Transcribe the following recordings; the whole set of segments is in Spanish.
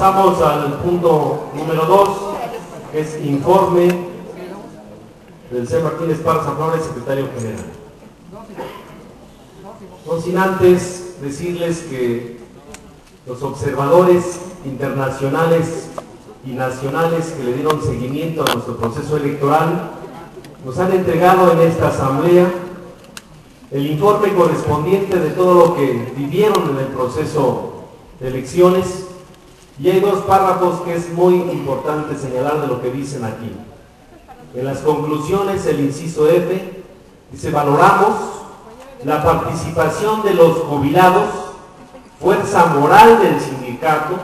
Pasamos al punto número 2, que es informe del C. Martínez Esparza Flores, secretario general. No sin antes decirles que los observadores internacionales y nacionales que le dieron seguimiento a nuestro proceso electoral nos han entregado en esta asamblea el informe correspondiente de todo lo que vivieron en el proceso de elecciones, y hay dos párrafos que es muy importante señalar de lo que dicen aquí. En las conclusiones, el inciso F dice: valoramos la participación de los jubilados, fuerza moral del sindicato,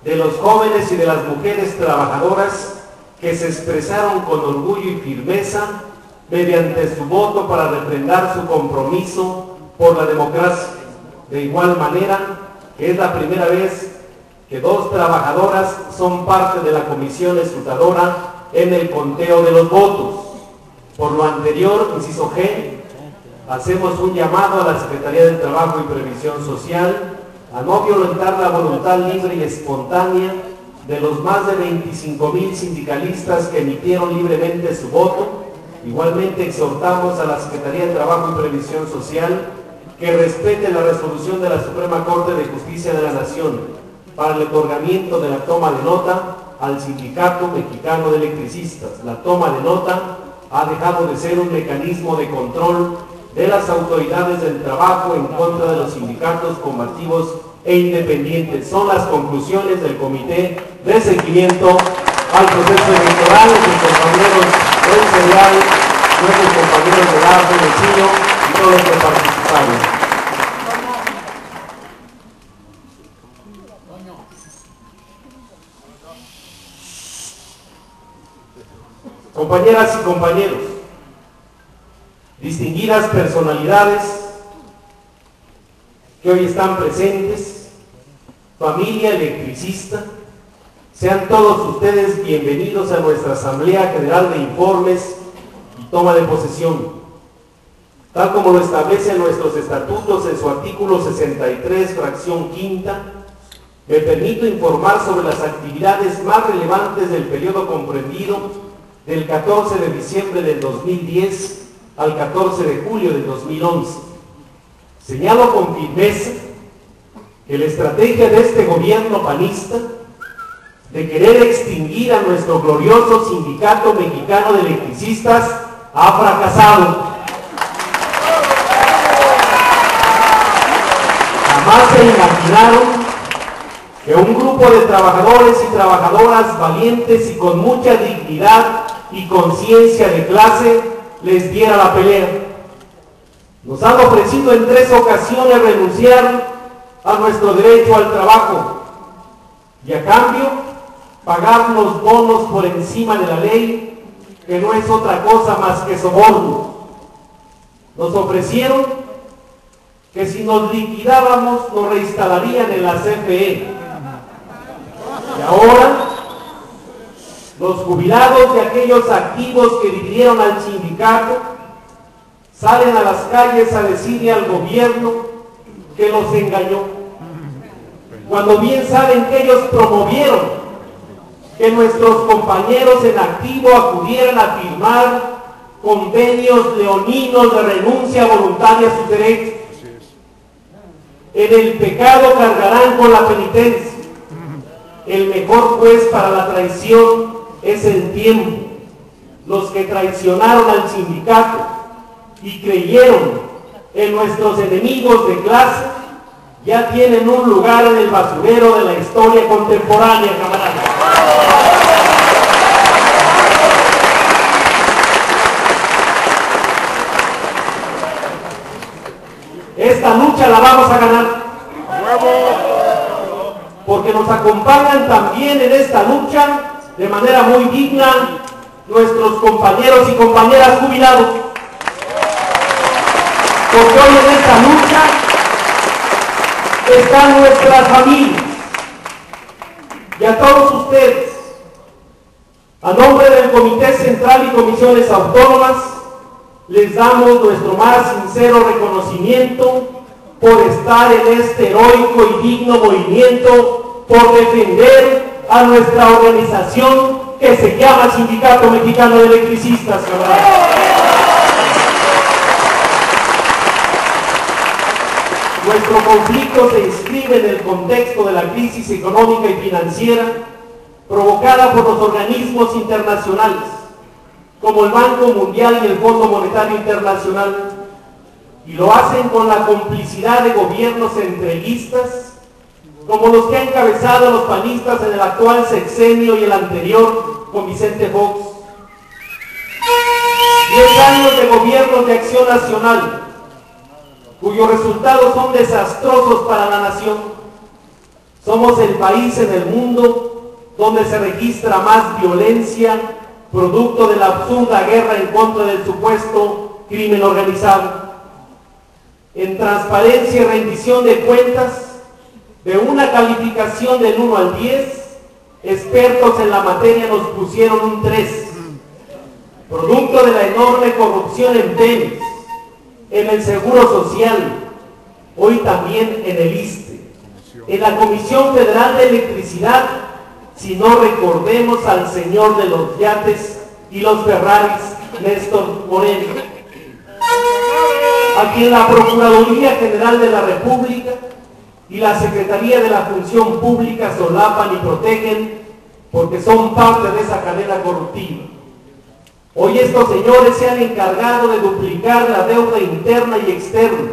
de los jóvenes y de las mujeres trabajadoras que se expresaron con orgullo y firmeza mediante su voto para refrendar su compromiso por la democracia. De igual manera, que es la primera vez que dos trabajadoras son parte de la comisión escrutadora en el conteo de los votos. Por lo anterior, inciso G, hacemos un llamado a la Secretaría del Trabajo y Previsión Social a no violentar la voluntad libre y espontánea de los más de 25,000 sindicalistas que emitieron libremente su voto. Igualmente exhortamos a la Secretaría de Trabajo y Previsión Social que respete la resolución de la Suprema Corte de Justicia de la Nación para el otorgamiento de la toma de nota al Sindicato Mexicano de Electricistas. La toma de nota ha dejado de ser un mecanismo de control de las autoridades del trabajo en contra de los sindicatos combativos e independientes. Son las conclusiones del Comité de Seguimiento al Proceso Electoral, nuestros compañeros del CEDEAL, nuestros compañeros del AFE, del CINO y todos los que participaron. Compañeras y compañeros, distinguidas personalidades que hoy están presentes, familia electricista, sean todos ustedes bienvenidos a nuestra Asamblea General de Informes y Toma de Posesión. Tal como lo establecen nuestros estatutos en su artículo 63, fracción quinta, me permito informar sobre las actividades más relevantes del periodo comprendido del 14 de diciembre del 2010 al 14 de julio del 2011. Señalo con firmeza que la estrategia de este gobierno panista de querer extinguir a nuestro glorioso Sindicato Mexicano de Electricistas ha fracasado. Jamás se imaginaron que un grupo de trabajadores y trabajadoras valientes y con mucha dignidad y conciencia de clase les diera la pelea. Nos han ofrecido en 3 ocasiones renunciar a nuestro derecho al trabajo y a cambio pagarnos bonos por encima de la ley, que no es otra cosa más que soborno. Nos ofrecieron que si nos liquidábamos nos reinstalarían en la CFE. Y ahora los jubilados de aquellos activos que dividieron al sindicato salen a las calles a decirle al gobierno que los engañó, cuando bien saben que ellos promovieron que nuestros compañeros en activo acudieran a firmar convenios leoninos de renuncia voluntaria a sus derechos. En el pecado cargarán con la penitencia. El mejor juez para la traición es el tiempo. Los que traicionaron al sindicato y creyeron en nuestros enemigos de clase ya tienen un lugar en el basurero de la historia contemporánea, camaradas. Esta lucha la vamos a ganar. Porque nos acompañan también en esta lucha de manera muy digna nuestros compañeros y compañeras jubilados. Porque hoy en esta lucha están nuestras familias. Y a todos ustedes, a nombre del Comité Central y Comisiones Autónomas, les damos nuestro más sincero reconocimiento por estar en este heroico y digno movimiento por defender a nuestra organización que se llama Sindicato Mexicano de Electricistas, camaradas. Nuestro conflicto se inscribe en el contexto de la crisis económica y financiera provocada por los organismos internacionales, como el Banco Mundial y el Fondo Monetario Internacional, y lo hacen con la complicidad de gobiernos centralistas, como los que han encabezado los panistas en el actual sexenio y el anterior con Vicente Fox. 10 años de gobiernos de acción nacional, cuyos resultados son desastrosos para la nación. Somos el país en el mundo donde se registra más violencia, producto de la absurda guerra en contra del supuesto crimen organizado. En transparencia y rendición de cuentas, de una calificación del 1 al 10, expertos en la materia nos pusieron un 3, producto de la enorme corrupción en Pemex, en el Seguro Social, hoy también en el ISSSTE, en la Comisión Federal de Electricidad, si no recordemos al señor de los yates y los Ferraris, Néstor Moreno, a quien la Procuraduría General de la República y la Secretaría de la Función Pública solapan y protegen porque son parte de esa cadena corruptiva. Hoy estos señores se han encargado de duplicar la deuda interna y externa.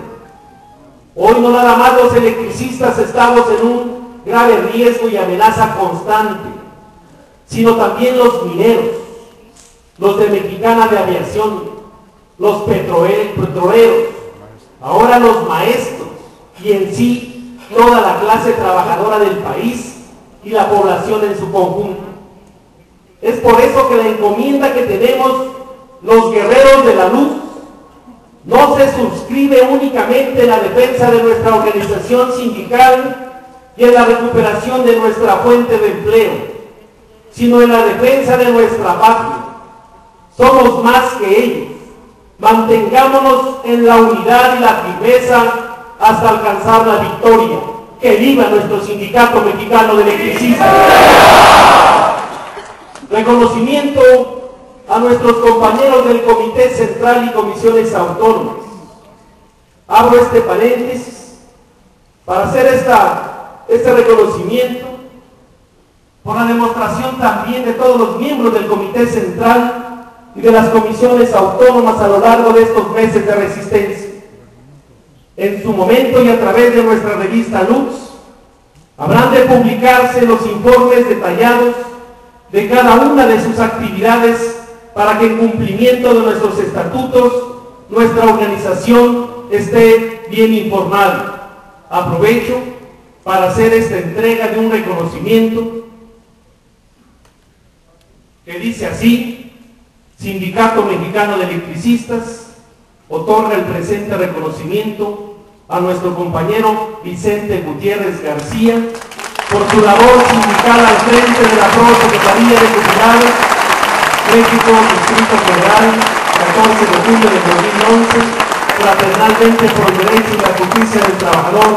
Hoy no nada más los electricistas estamos en un grave riesgo y amenaza constante, sino también los mineros, los de Mexicana de Aviación, los petroleros, ahora los maestros y en sí toda la clase trabajadora del país y la población en su conjunto. Es por eso que la encomienda que tenemos los guerreros de la luz no se suscribe únicamente en la defensa de nuestra organización sindical y en la recuperación de nuestra fuente de empleo, sino en la defensa de nuestra patria. Somos más que ellos. Mantengámonos en la unidad y la firmeza hasta alcanzar la victoria. ¡Que viva nuestro Sindicato Mexicano de Electricistas! Reconocimiento a nuestros compañeros del Comité Central y Comisiones Autónomas. Abro este paréntesis para hacer este reconocimiento por la demostración también de todos los miembros del Comité Central y de las comisiones autónomas a lo largo de estos meses de resistencia. En su momento y a través de nuestra revista Lux, habrán de publicarse los informes detallados de cada una de sus actividades para que en cumplimiento de nuestros estatutos, nuestra organización esté bien informada. Aprovecho para hacer esta entrega de un reconocimiento que dice así: Sindicato Mexicano de Electricistas otorga el presente reconocimiento a nuestro compañero Vicente Gutiérrez García por su labor sindical al frente de la Prosecretaría de Jubilados, México, Distrito Federal, 14 de julio de 2011, fraternalmente por el derecho y la justicia del trabajador,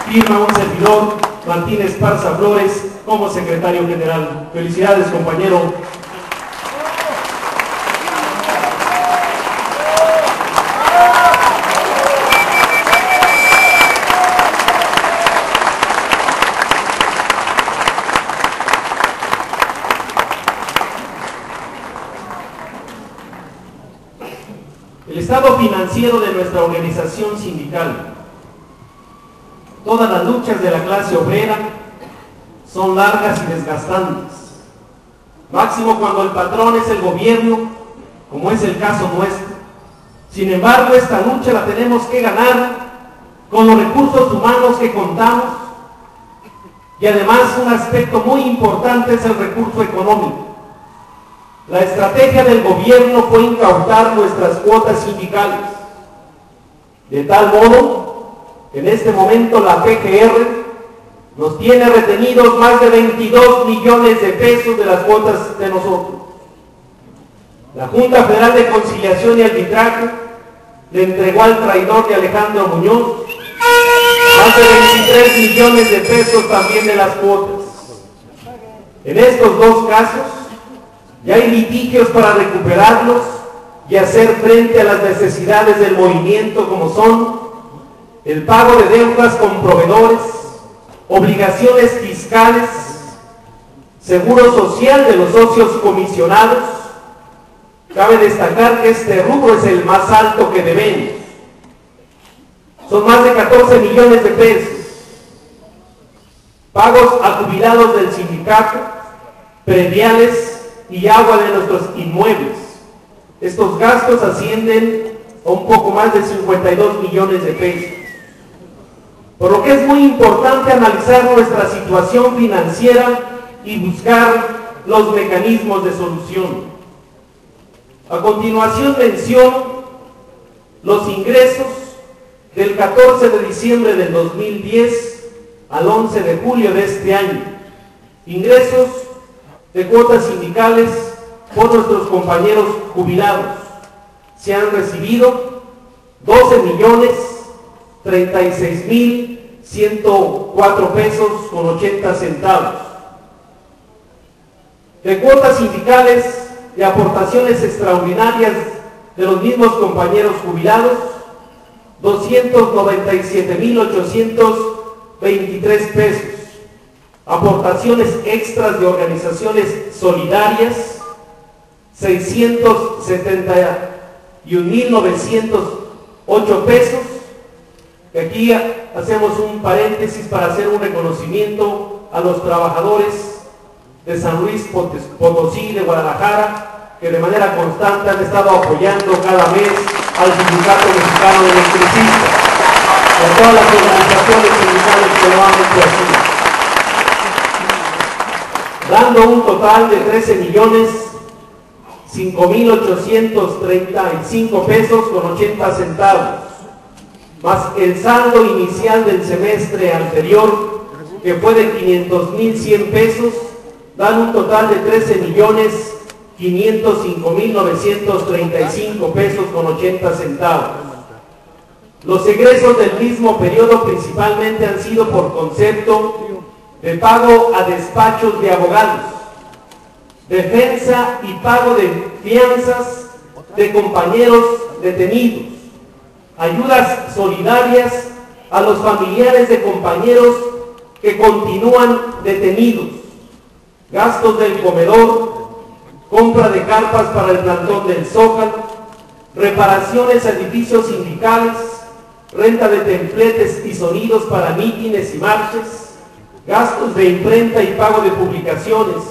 firma un servidor, Martín Esparza Flores, como secretario general. Felicidades, compañero. El estado financiero de nuestra organización sindical. Todas las luchas de la clase obrera son largas y desgastantes, máximo cuando el patrón es el gobierno, como es el caso nuestro. Sin embargo, esta lucha la tenemos que ganar con los recursos humanos que contamos, y además un aspecto muy importante es el recurso económico. La estrategia del gobierno fue incautar nuestras cuotas sindicales, de tal modo que en este momento la PGR nos tiene retenidos más de 22 millones de pesos de las cuotas de nosotros. La Junta Federal de Conciliación y Arbitraje le entregó al traidor de Alejandro Muñoz más de 23 millones de pesos también de las cuotas. En estos dos casos, ya hay litigios para recuperarlos y hacer frente a las necesidades del movimiento, como son el pago de deudas con proveedores, obligaciones fiscales, seguro social de los socios comisionados. Cabe destacar que este rubro es el más alto que debemos. Son más de 14 millones de pesos. Pagos a jubilados del sindicato, prediales y agua de nuestros inmuebles. Estos gastos ascienden a un poco más de 52 millones de pesos. Por lo que es muy importante analizar nuestra situación financiera y buscar los mecanismos de solución. A continuación menciono los ingresos del 14 de diciembre del 2010 al 11 de julio de este año. Ingresos de cuotas sindicales por nuestros compañeros jubilados. Se han recibido 12.036.104 pesos con 80 centavos. De cuotas sindicales y aportaciones extraordinarias de los mismos compañeros jubilados, 297.823 pesos. Aportaciones extras de organizaciones solidarias, 671.908 pesos. Aquí hacemos un paréntesis para hacer un reconocimiento a los trabajadores de San Luis Potosí, de Guadalajara, que de manera constante han estado apoyando cada mes al Sindicato Mexicano de Electricistas, y a todas las organizaciones sindicales que lo han hecho así, dando un total de 13.005.835 pesos con 80 centavos, más el saldo inicial del semestre anterior, que fue de 500.100 pesos, dan un total de 13.505.935 pesos con 80 centavos. Los egresos del mismo periodo principalmente han sido por concepto de pago a despachos de abogados, defensa y pago de fianzas de compañeros detenidos, ayudas solidarias a los familiares de compañeros que continúan detenidos, gastos del comedor, compra de carpas para el plantón del Zócalo, reparaciones a edificios sindicales, renta de templetes y sonidos para mítines y marchas, gastos de imprenta y pago de publicaciones,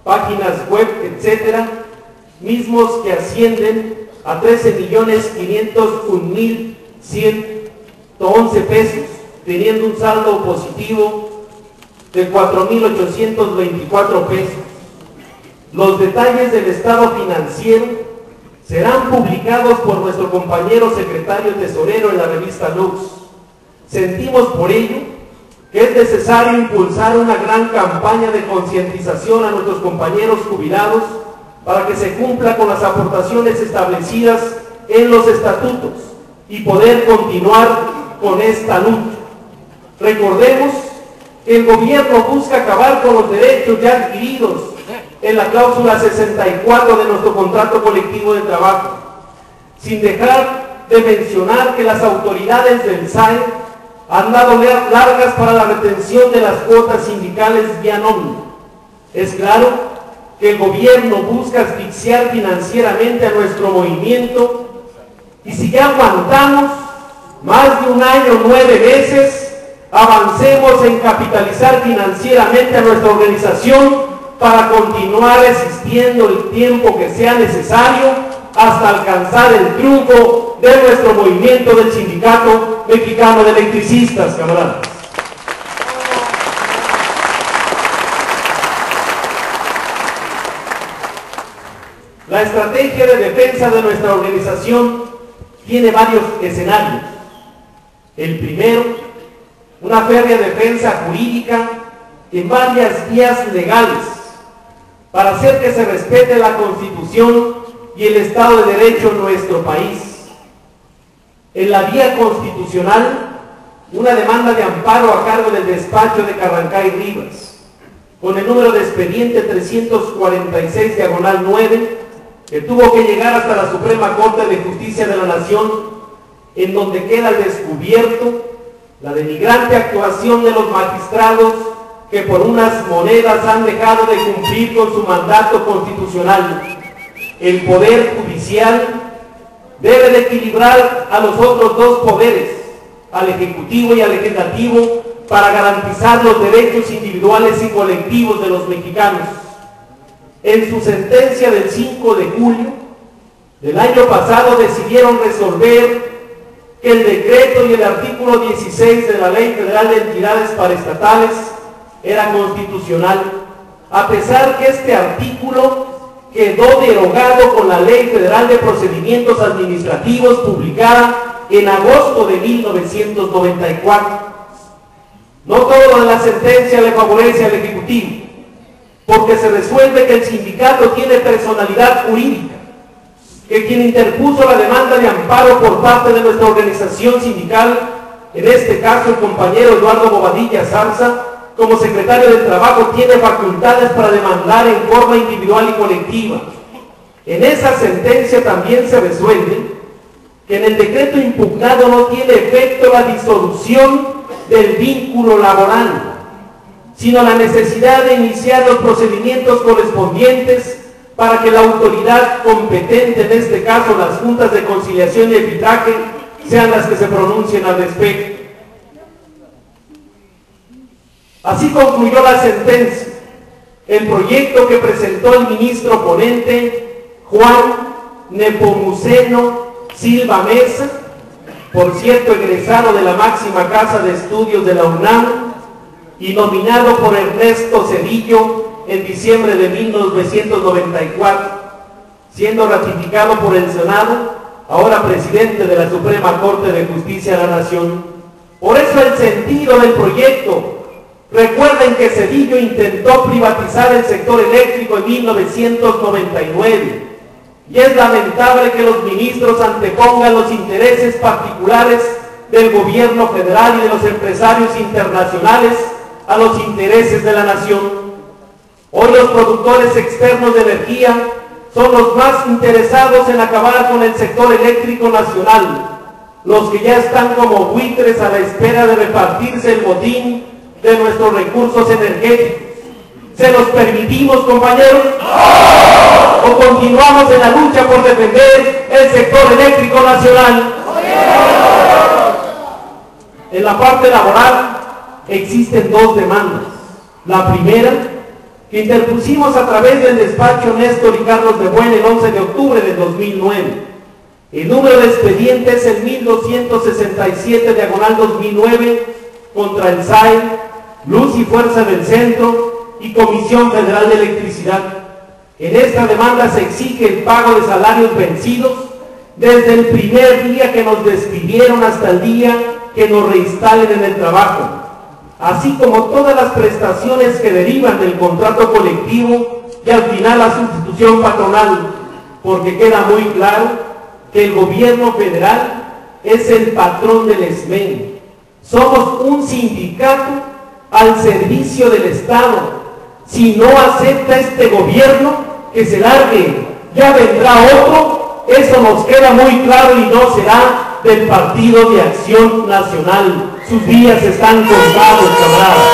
páginas web, etcétera, mismos que ascienden a 13.501.111 pesos, teniendo un saldo positivo de 4.824 pesos. Los detalles del estado financiero serán publicados por nuestro compañero secretario tesorero en la revista Lux. Sentimos por ello que es necesario impulsar una gran campaña de concientización a nuestros compañeros jubilados para que se cumpla con las aportaciones establecidas en los estatutos y poder continuar con esta lucha. Recordemos que el gobierno busca acabar con los derechos ya adquiridos en la cláusula 64 de nuestro contrato colectivo de trabajo, sin dejar de mencionar que las autoridades del SAE han dado largas para la retención de las cuotas sindicales vía nómina. Es claro que el gobierno busca asfixiar financieramente a nuestro movimiento, y si ya aguantamos más de un año, 9 meses, avancemos en capitalizar financieramente a nuestra organización para continuar resistiendo el tiempo que sea necesario hasta alcanzar el triunfo de nuestro movimiento del Sindicato Mexicano de Electricistas, camaradas. La estrategia de defensa de nuestra organización tiene varios escenarios. El primero, una férrea defensa jurídica en varias vías legales para hacer que se respete la Constitución y el Estado de Derecho en nuestro país. En la vía constitucional, una demanda de amparo a cargo del despacho de Carrancay Rivas, con el número de expediente 346/9, que tuvo que llegar hasta la Suprema Corte de Justicia de la Nación, en donde queda al descubierto la denigrante actuación de los magistrados que por unas monedas han dejado de cumplir con su mandato constitucional. El Poder Judicial debe de equilibrar a los otros dos poderes, al Ejecutivo y al Legislativo, para garantizar los derechos individuales y colectivos de los mexicanos. En su sentencia del 5 de julio del año pasado decidieron resolver que el decreto y el artículo 16 de la Ley Federal de Entidades Paraestatales era constitucional, a pesar que este artículo quedó derogado con la Ley Federal de Procedimientos Administrativos publicada en agosto de 1994. No todo en la sentencia le favorece al Ejecutivo, porque se resuelve que el sindicato tiene personalidad jurídica, que quien interpuso la demanda de amparo por parte de nuestra organización sindical, en este caso el compañero Eduardo Bobadilla Zarza, como secretario del Trabajo, tiene facultades para demandar en forma individual y colectiva. En esa sentencia también se resuelve que en el decreto impugnado no tiene efecto la disolución del vínculo laboral, sino la necesidad de iniciar los procedimientos correspondientes para que la autoridad competente, en este caso las juntas de conciliación y arbitraje, sean las que se pronuncien al respecto. Así concluyó la sentencia. El proyecto que presentó el ministro ponente Juan Nepomuceno Silva Mesa, por cierto egresado de la máxima casa de estudios de la UNAM y nominado por Ernesto Zedillo en diciembre de 1994, siendo ratificado por el Senado, ahora presidente de la Suprema Corte de Justicia de la Nación. Por eso el sentido del proyecto. Recuerden que Zedillo intentó privatizar el sector eléctrico en 1999 y es lamentable que los ministros antepongan los intereses particulares del gobierno federal y de los empresarios internacionales a los intereses de la nación. Hoy los productores externos de energía son los más interesados en acabar con el sector eléctrico nacional, los que ya están como buitres a la espera de repartirse el botín de nuestros recursos energéticos. ¿Se los permitimos, compañeros? ¡No! ¿O continuamos en la lucha por defender el sector eléctrico nacional? ¡No! En la parte laboral existen dos demandas. La primera, que interpusimos a través del despacho Néstor y Carlos de Buen el 11 de octubre de 2009. El número de expediente es el 1267/2009 contra el SAE, Luz y Fuerza del Centro y Comisión Federal de Electricidad. En esta demanda se exige el pago de salarios vencidos desde el primer día que nos despidieron hasta el día que nos reinstalen en el trabajo, así como todas las prestaciones que derivan del contrato colectivo y al final la sustitución patronal, porque queda muy claro que el gobierno federal es el patrón del ESMEN. Somos un sindicato al servicio del Estado. Si no acepta este gobierno, que se largue, ya vendrá otro. Eso nos queda muy claro y no será del Partido de Acción Nacional. Sus días están contados, camaradas.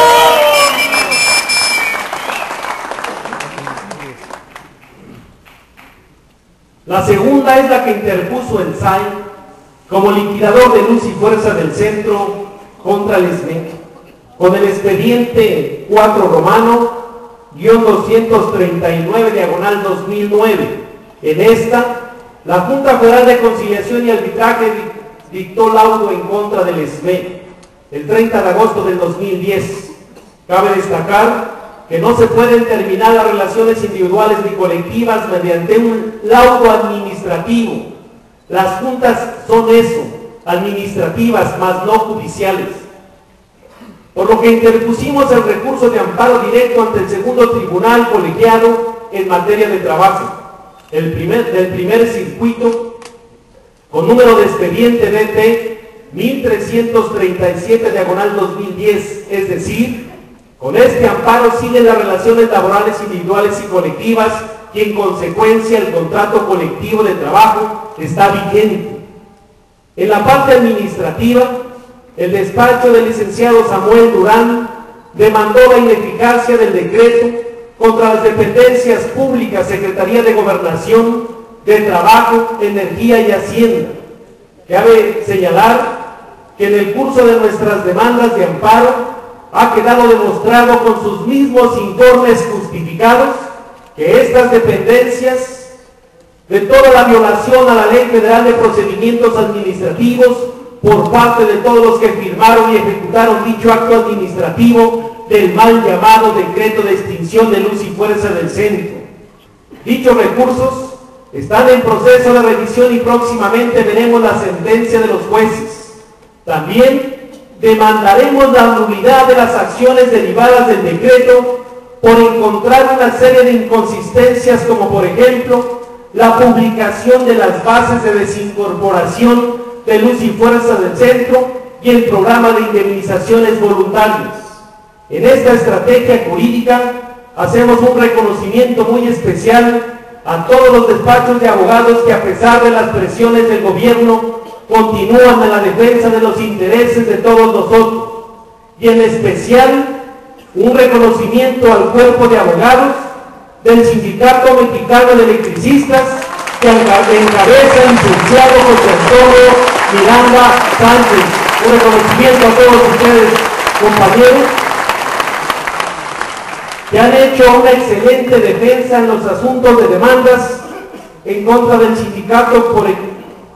La segunda es la que interpuso el SAE como liquidador de Luz y Fuerza del Centro contra el ESMEN, con el expediente 4 romano-239/2009. En esta, la Junta Federal de Conciliación y Arbitraje dictó laudo en contra del ESMEN el 30 de agosto del 2010. Cabe destacar que no se pueden terminar las relaciones individuales ni colectivas mediante un laudo administrativo. Las juntas son eso, administrativas, más no judiciales. Por lo que interpusimos el recurso de amparo directo ante el segundo tribunal colegiado en materia de trabajo, del primer circuito, con número de expediente DT 1337/2010, es decir, con este amparo siguen las relaciones laborales individuales y colectivas y en consecuencia el contrato colectivo de trabajo está vigente. En la parte administrativa, el despacho del licenciado Samuel Durán demandó la ineficacia del decreto contra las dependencias públicas, Secretaría de Gobernación, de Trabajo, Energía y Hacienda. Cabe señalar que en el curso de nuestras demandas de amparo ha quedado demostrado con sus mismos informes justificados que estas dependencias, de toda la violación a la Ley Federal de Procedimientos Administrativos por parte de todos los que firmaron y ejecutaron dicho acto administrativo del mal llamado Decreto de Extinción de Luz y Fuerza del Centro. Dichos recursos están en proceso de revisión y próximamente veremos la sentencia de los jueces. También demandaremos la nulidad de las acciones derivadas del decreto por encontrar una serie de inconsistencias, como por ejemplo la publicación de las bases de desincorporación de Luz y Fuerza del Centro y el programa de indemnizaciones voluntarias. En esta estrategia jurídica hacemos un reconocimiento muy especial a todos los despachos de abogados que, a pesar de las presiones del gobierno, continúan en la defensa de los intereses de todos nosotros, y en especial un reconocimiento al cuerpo de abogados del Sindicato Mexicano de Electricistas, que encabeza el licenciado José Antonio Miranda Sánchez. Un reconocimiento a todos ustedes, compañeros, que han hecho una excelente defensa en los asuntos de demandas en contra del sindicato por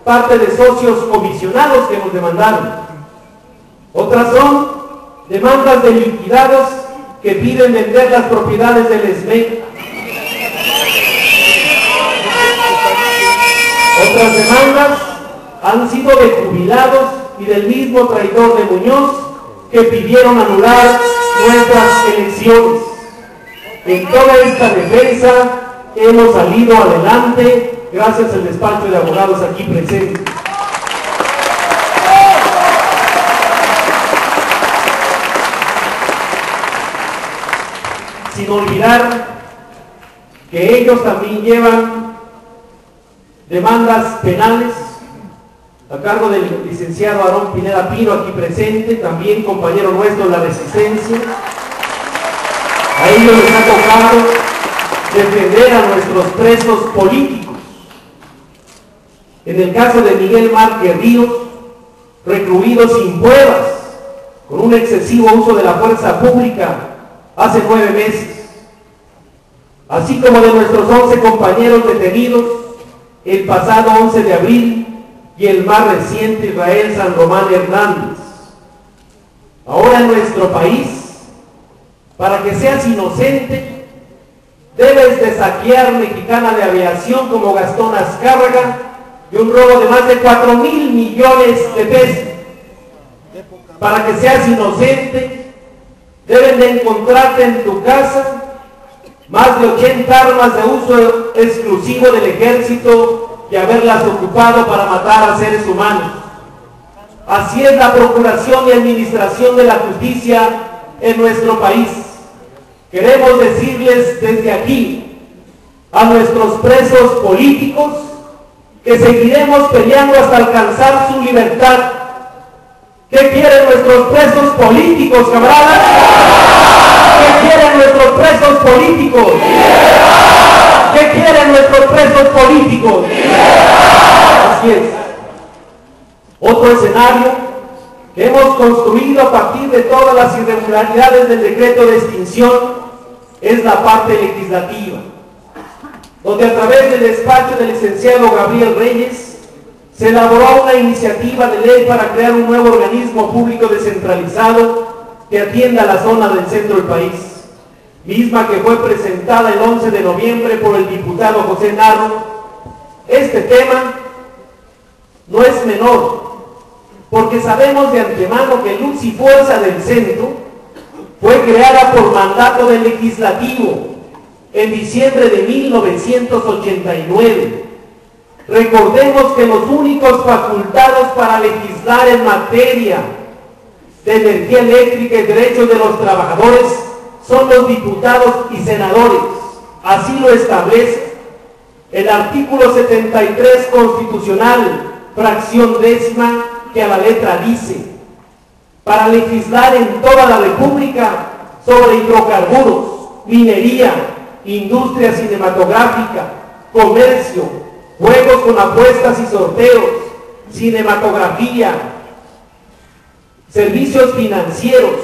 parte de socios comisionados que nos demandaron. Otras son demandas de liquidados que piden vender las propiedades del SMEC. Otras demandas han sido de jubilados y del mismo traidor de Muñoz, que pidieron anular nuestras elecciones. En toda esta defensa hemos salido adelante gracias al despacho de abogados aquí presente. Sin olvidar que ellos también llevan demandas penales a cargo del licenciado Aarón Pineda Pino, aquí presente, también compañero nuestro de la Resistencia. A ellos les ha tocado defender a nuestros presos políticos. En el caso de Miguel Márquez Ríos, recluido sin pruebas, con un excesivo uso de la fuerza pública hace 9 meses. Así como de nuestros 11 compañeros detenidos el pasado 11 de abril y el más reciente Israel San Román Hernández. Ahora en nuestro país, para que seas inocente, debes de saquear Mexicana de Aviación como Gastón Azcárraga y un robo de más de 4,000 millones de pesos. Para que seas inocente, deben de encontrarte en tu casa más de 80 armas de uso exclusivo del ejército y haberlas ocupado para matar a seres humanos. Así es la procuración y administración de la justicia en nuestro país. Queremos decirles desde aquí a nuestros presos políticos que seguiremos peleando hasta alcanzar su libertad. ¿Qué quieren nuestros presos políticos, camaradas? ¿Qué quieren nuestros presos políticos? ¿Qué quieren nuestros presos políticos? Así es. Otro escenario que hemos construido a partir de todas las irregularidades del decreto de extinción es la parte legislativa, donde a través del despacho del licenciado Gabriel Reyes se elaboró una iniciativa de ley para crear un nuevo organismo público descentralizado que atienda a la zona del centro del país, misma que fue presentada el 11 de noviembre por el diputado José Narro. Este tema no es menor, porque sabemos de antemano que Luz y Fuerza del Centro fue creada por mandato del legislativo en diciembre de 1989. Recordemos que los únicos facultados para legislar en materia de energía eléctrica y derechos de los trabajadores son los diputados y senadores. Así lo establece el artículo 73 constitucional, fracción 10ª, que a la letra dice: para legislar en toda la República sobre hidrocarburos, minería, industria cinematográfica, comercio, juegos con apuestas y sorteos, cinematografía, servicios financieros,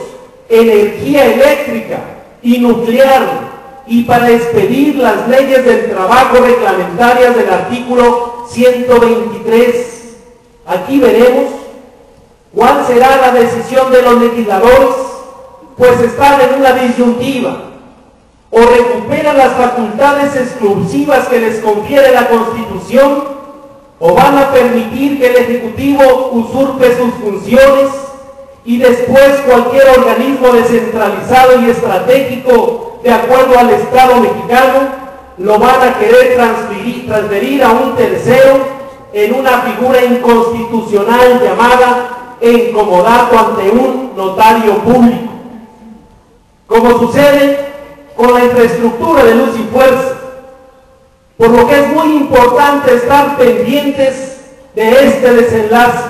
energía eléctrica y nuclear, y para expedir las leyes del trabajo reglamentarias del artículo 123. Aquí veremos cuál será la decisión de los legisladores, pues están en una disyuntiva: o recuperan las facultades exclusivas que les confiere la Constitución, o van a permitir que el Ejecutivo usurpe sus funciones y después cualquier organismo descentralizado y estratégico de acuerdo al Estado mexicano lo van a querer transferir a un tercero en una figura inconstitucional llamada en comodato ante un notario público, como sucede con la infraestructura de luz y fuerza, por lo que es muy importante estar pendientes de este desenlace,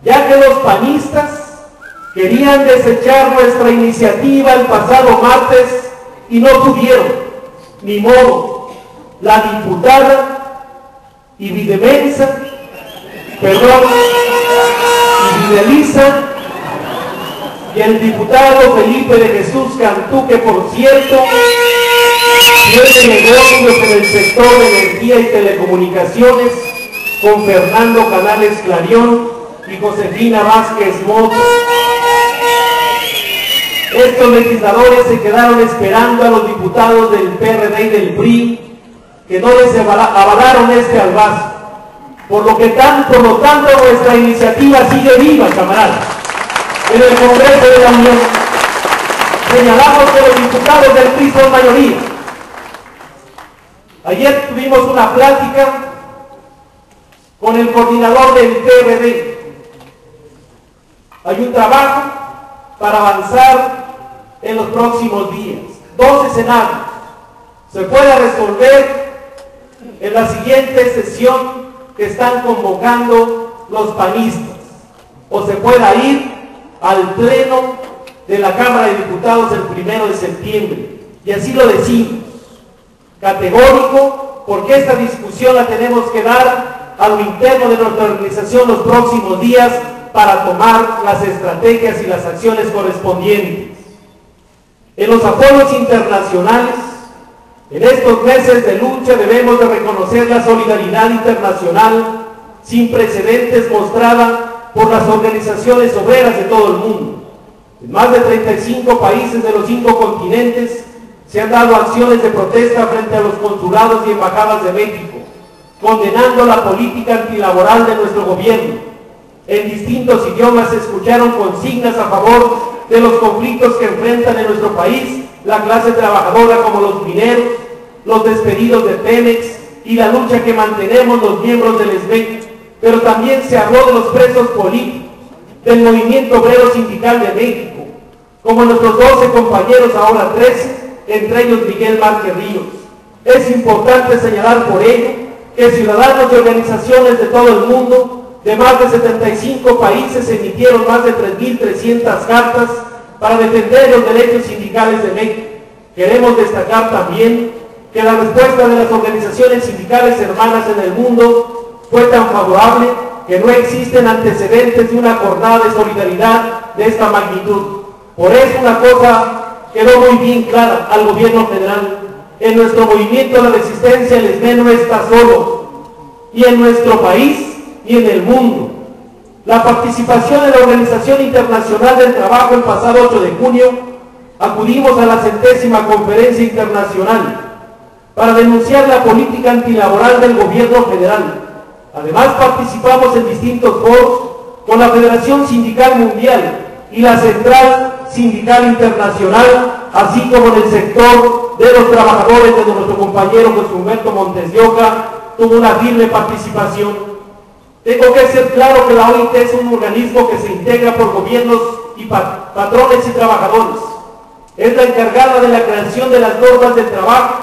ya que los panistas querían desechar nuestra iniciativa el pasado martes y no pudieron. Ni modo, la diputada Ibidemensa, Ibidelisa, y el diputado Felipe de Jesús Cantú, que por cierto tiene negocios en el sector de energía y telecomunicaciones con Fernando Canales Clarión y Josefina Vázquez Mota. Estos legisladores se quedaron esperando a los diputados del PRD y del PRI, que no les avalaron este albazo. Por lo tanto, nuestra iniciativa sigue viva, camaradas. En el Congreso de la Unión señalamos que los diputados del PRI son mayoría. Ayer tuvimos una plática con el coordinador del PRD. Hay un trabajo para avanzar en los próximos días. 2 escenarios. Se puede resolver en la siguiente sesión que están convocando los panistas, o se pueda ir al pleno de la Cámara de Diputados el 1 de septiembre. Y así lo decimos, categórico, porque esta discusión la tenemos que dar a lo interno de nuestra organización los próximos días para tomar las estrategias y las acciones correspondientes. En los apoyos internacionales, en estos meses de lucha debemos de reconocer la solidaridad internacional sin precedentes mostrada por las organizaciones obreras de todo el mundo. En más de 35 países de los 5 continentes se han dado acciones de protesta frente a los consulados y embajadas de México, condenando la política antilaboral de nuestro gobierno. En distintos idiomas se escucharon consignas a favor de los conflictos que enfrentan en nuestro país la clase trabajadora, como los mineros, los despedidos de Pemex y la lucha que mantenemos los miembros del SMEC. Pero también se habló de los presos políticos, del movimiento obrero sindical de México, como nuestros 12 compañeros, ahora 13, entre ellos Miguel Márquez Ríos. Es importante señalar por ello que ciudadanos y organizaciones de todo el mundo, de más de 75 países, emitieron más de 3.300 cartas para defender los derechos sindicales de México. Queremos destacar también que la respuesta de las organizaciones sindicales hermanas en el mundo fue tan favorable que no existen antecedentes de una jornada de solidaridad de esta magnitud. Por eso una cosa quedó muy bien clara al gobierno federal: en nuestro movimiento de resistencia el SME no está solo, y en nuestro país y en el mundo. La participación de la Organización Internacional del Trabajo el pasado 8 de junio, acudimos a la 70ª Conferencia Internacional para denunciar la política antilaboral del gobierno federal. Además, participamos en distintos foros con la Federación Sindical Mundial y la Central Sindical Internacional, así como en el sector de los trabajadores de nuestro compañero José Humberto Montes de Oca, tuvo una firme participación. Tengo que ser claro que la OIT es un organismo que se integra por gobiernos y patrones y trabajadores. Es la encargada de la creación de las normas del trabajo.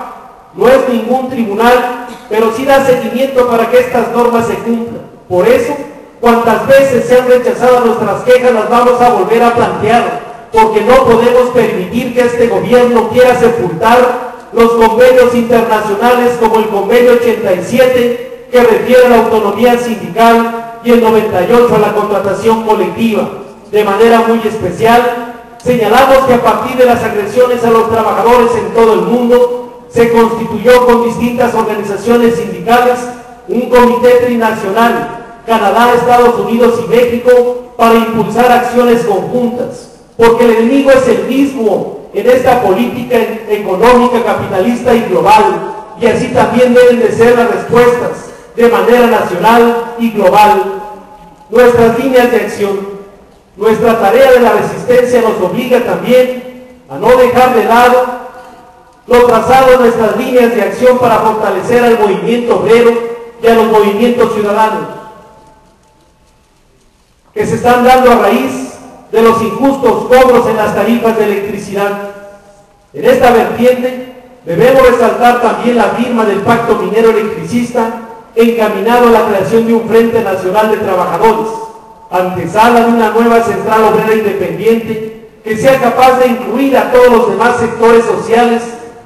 No es ningún tribunal, pero sí da seguimiento para que estas normas se cumplan. Por eso, cuantas veces sean rechazadas nuestras quejas, las vamos a volver a plantear, porque no podemos permitir que este gobierno quiera sepultar los convenios internacionales como el convenio 87, que refiere a la autonomía sindical, y el 98 a la contratación colectiva. De manera muy especial, señalamos que a partir de las agresiones a los trabajadores en todo el mundo, se constituyó con distintas organizaciones sindicales un comité trinacional, Canadá, Estados Unidos y México, para impulsar acciones conjuntas, porque el enemigo es el mismo en esta política económica, capitalista y global, y así también deben de ser las respuestas de manera nacional y global. Nuestras líneas de acción, nuestra tarea de la resistencia nos obliga también a no dejar de lado lo trazado en nuestras líneas de acción para fortalecer al movimiento obrero y a los movimientos ciudadanos que se están dando a raíz de los injustos cobros en las tarifas de electricidad. En esta vertiente debemos resaltar también la firma del Pacto Minero Electricista, encaminado a la creación de un Frente Nacional de Trabajadores, antesala de una nueva central obrera independiente que sea capaz de incluir a todos los demás sectores sociales,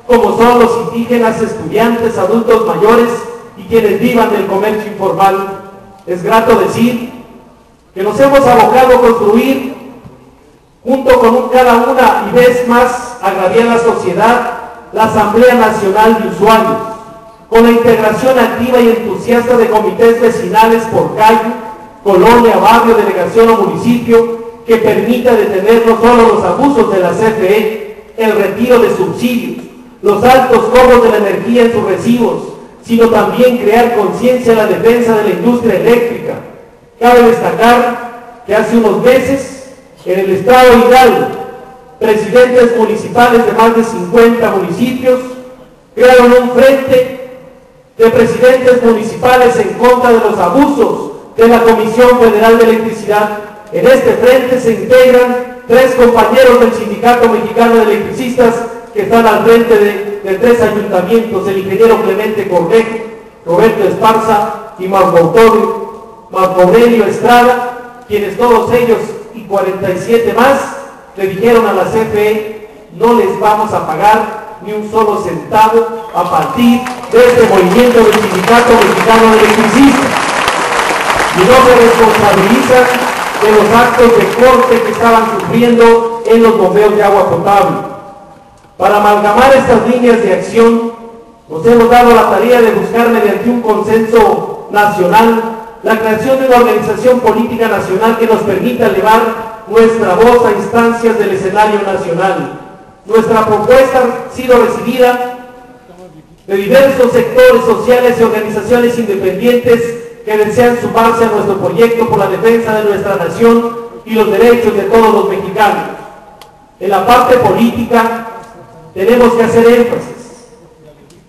como son los indígenas, estudiantes, adultos mayores y quienes vivan del comercio informal. Es grato decir que nos hemos abocado a construir, junto con cada una y vez más agraviada sociedad, la Asamblea Nacional de Usuarios, con la integración activa y entusiasta de comités vecinales por calle, colonia, barrio, delegación o municipio, que permita detener no solo los abusos de la CFE, el retiro de subsidios, los altos cobros de la energía en sus recibos, sino también crear conciencia en la defensa de la industria eléctrica. Cabe destacar que hace unos meses, en el estado de Hidalgo, presidentes municipales de más de 50 municipios crearon un frente de presidentes municipales en contra de los abusos de la Comisión Federal de Electricidad. En este frente se integran 3 compañeros del Sindicato Mexicano de Electricistas que están al frente de 3 ayuntamientos, el ingeniero Clemente Cornejo, Roberto Esparza y Marco Aurelio Estrada, quienes todos ellos y 47 más le dijeron a la CFE: no les vamos a pagar ni un solo centavo a partir de este movimiento del Sindicato Mexicano de Electricistas, y no se responsabilizan de los actos de corte que estaban sufriendo en los bombeos de agua potable. Para amalgamar estas líneas de acción, nos hemos dado la tarea de buscar, mediante un consenso nacional, la creación de una organización política nacional que nos permita elevar nuestra voz a instancias del escenario nacional. Nuestra propuesta ha sido recibida de diversos sectores sociales y organizaciones independientes que desean sumarse a nuestro proyecto por la defensa de nuestra nación y los derechos de todos los mexicanos. En la parte política tenemos que hacer énfasis.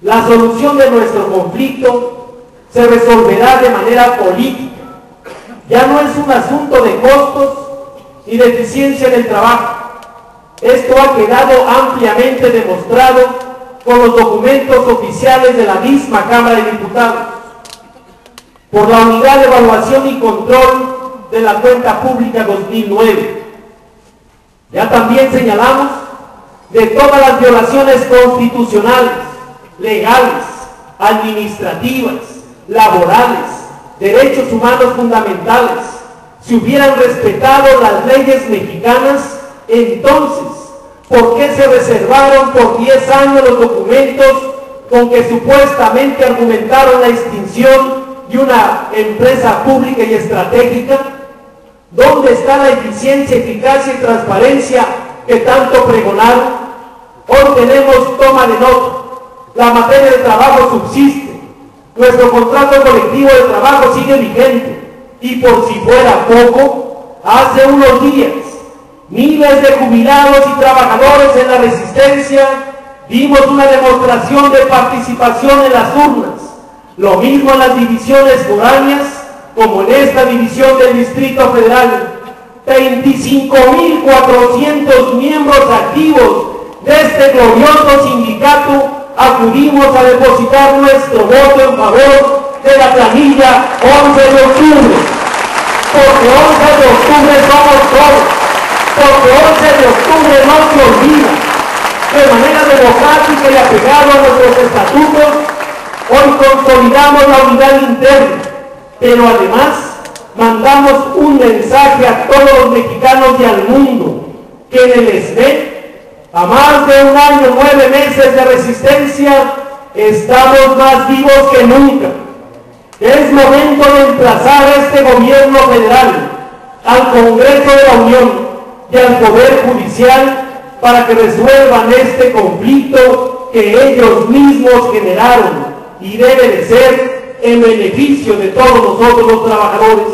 La solución de nuestro conflicto se resolverá de manera política. Ya no es un asunto de costos y de eficiencia en el trabajo. Esto ha quedado ampliamente demostrado con los documentos oficiales de la misma Cámara de Diputados, por la Unidad de Evaluación y Control de la Cuenta Pública 2009. Ya también señalamos de todas las violaciones constitucionales, legales, administrativas, laborales, derechos humanos fundamentales. Si hubieran respetado las leyes mexicanas, entonces, ¿por qué se reservaron por 10 años los documentos con que supuestamente argumentaron la extinción de una empresa pública y estratégica? ¿Dónde está la eficiencia, eficacia y transparencia que tanto pregonaron? Hoy tenemos toma de nota. La materia de trabajo subsiste. Nuestro contrato colectivo de trabajo sigue vigente. Y por si fuera poco, hace unos días, miles de jubilados y trabajadores en la resistencia dimos una demostración de participación en las urnas, Lo mismo en las divisiones foráneas como en esta división del Distrito Federal. 25.400 miembros activos de este glorioso sindicato acudimos a depositar nuestro voto en favor de la planilla 11 de octubre. Porque 11 de octubre somos todos. Porque 11 de octubre no se olvida. De manera democrática y apegado a nuestros estatutos, hoy consolidamos la unidad interna, pero además mandamos un mensaje a todos los mexicanos y al mundo, que en el SMEC, a más de 1 año, 9 meses de resistencia, estamos más vivos que nunca. Es momento de emplazar a este gobierno federal, al Congreso de la Unión y al Poder Judicial para que resuelvan este conflicto que ellos mismos generaron y debe de ser en beneficio de todos nosotros los trabajadores.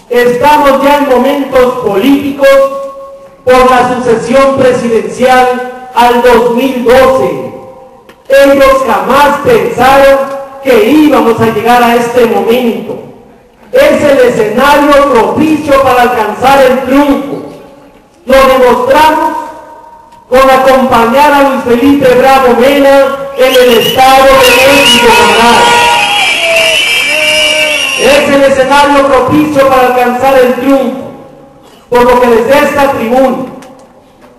Estamos ya en momentos políticos por la sucesión presidencial al 2012. Ellos jamás pensaron que íbamos a llegar a este momento. Es el escenario propicio para alcanzar el triunfo. Lo demostramos con acompañar a Luis Felipe Bravo Mena en el Estado de México, camaradas. Es el escenario propicio para alcanzar el triunfo, por lo que desde esta tribuna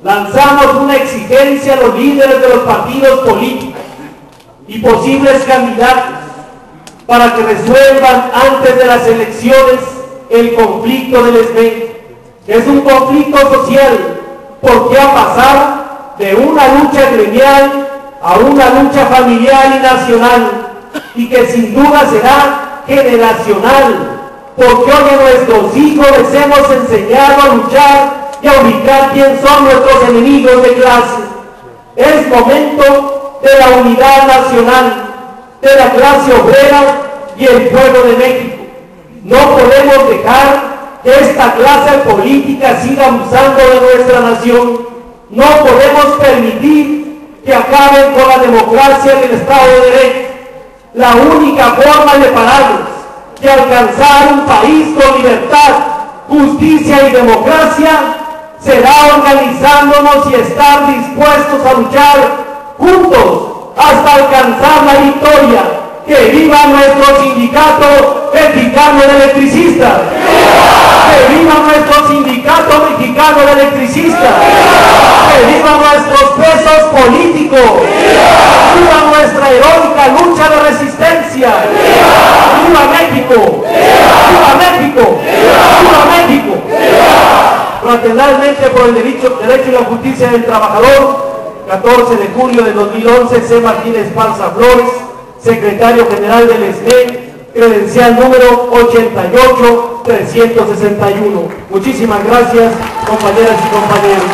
lanzamos una exigencia a los líderes de los partidos políticos y posibles candidatos para que resuelvan antes de las elecciones el conflicto del SMEC. Es un conflicto social porque ha pasado de una lucha gremial a una lucha familiar y nacional, y que sin duda será generacional, porque hoy a nuestros hijos les hemos enseñado a luchar y a ubicar quién son nuestros enemigos de clase. Es momento de la unidad nacional, de la clase obrera y el pueblo de México. No podemos dejar que esta clase política siga abusando de nuestra nación. No podemos permitir que acaben con la democracia y el Estado de Derecho. La única forma de pararlos, de alcanzar un país con libertad, justicia y democracia, será organizándonos y estar dispuestos a luchar juntos hasta alcanzar la victoria. ¡Que viva nuestro sindicato mexicano de electricistas! ¡Que viva nuestro sindicato mexicano de electricistas! ¡Que viva nuestros presos políticos! ¡Viva nuestra heroica lucha de resistencia! ¡Viva México! ¡Viva México! ¡Viva México! Fraternalmente por el derecho y la justicia del trabajador, 14 de julio de 2011, C. Martínez Esparza Flores, secretario general del SMEC, credencial número 88361. Muchísimas gracias, compañeras y compañeros.